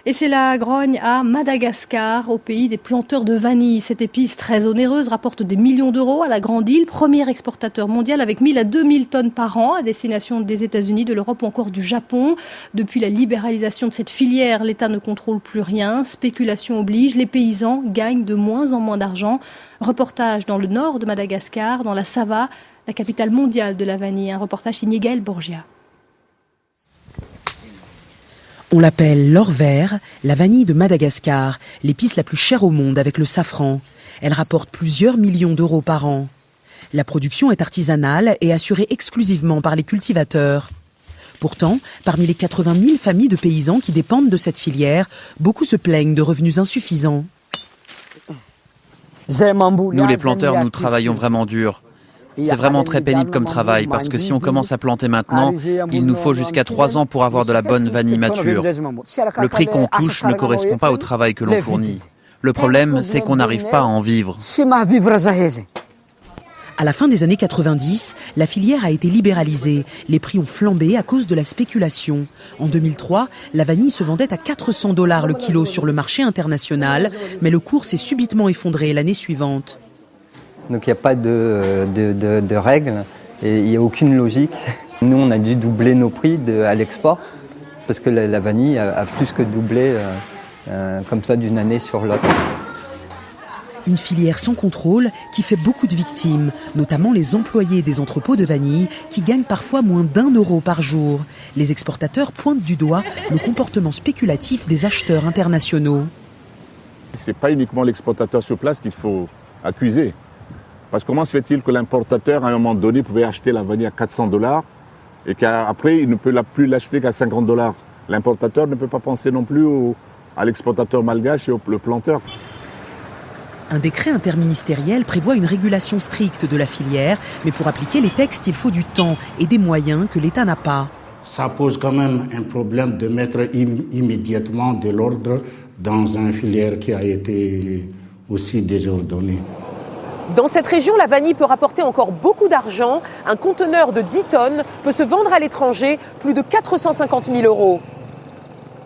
Et c'est la grogne à Madagascar, au pays des planteurs de vanille. Cette épice très onéreuse rapporte des millions d'euros à la Grande Île, premier exportateur mondial avec 1000 à 2000 tonnes par an à destination des États-Unis, de l'Europe ou encore du Japon. Depuis la libéralisation de cette filière, l'État ne contrôle plus rien. Spéculation oblige, les paysans gagnent de moins en moins d'argent. Reportage dans le nord de Madagascar, dans la Sava, la capitale mondiale de la vanille. Un reportage signé Gaël Borgia. On l'appelle l'or vert, la vanille de Madagascar, l'épice la plus chère au monde avec le safran. Elle rapporte plusieurs millions d'euros par an. La production est artisanale et assurée exclusivement par les cultivateurs. Pourtant, parmi les 80 000 familles de paysans qui dépendent de cette filière, beaucoup se plaignent de revenus insuffisants. Nous les planteurs, nous travaillons vraiment dur. C'est vraiment très pénible comme travail parce que si on commence à planter maintenant, il nous faut jusqu'à 3 ans pour avoir de la bonne vanille mature. Le prix qu'on touche ne correspond pas au travail que l'on fournit. Le problème, c'est qu'on n'arrive pas à en vivre. À la fin des années 90, la filière a été libéralisée. Les prix ont flambé à cause de la spéculation. En 2003, la vanille se vendait à 400 $ le kilo sur le marché international, mais le cours s'est subitement effondré l'année suivante. Donc il n'y a pas de règles et il n'y a aucune logique. Nous, on a dû doubler nos prix à l'export parce que la vanille a plus que doublé comme ça d'une année sur l'autre. Une filière sans contrôle qui fait beaucoup de victimes, notamment les employés des entrepôts de vanille qui gagnent parfois moins d'1 euro par jour. Les exportateurs pointent du doigt le comportement spéculatif des acheteurs internationaux. Ce n'est pas uniquement l'exportateur sur place qu'il faut accuser. Parce que comment se fait-il que l'importateur, à un moment donné, pouvait acheter la vanille à 400 $ et qu'après, il ne peut plus l'acheter qu'à 50 $. L'importateur ne peut pas penser non plus à l'exportateur malgache et au planteur. Un décret interministériel prévoit une régulation stricte de la filière, mais pour appliquer les textes, il faut du temps et des moyens que l'État n'a pas. Ça pose quand même un problème de mettre immédiatement de l'ordre dans une filière qui a été aussi désordonnée. Dans cette région, la vanille peut rapporter encore beaucoup d'argent. Un conteneur de 10 tonnes peut se vendre à l'étranger plus de 450 000 €.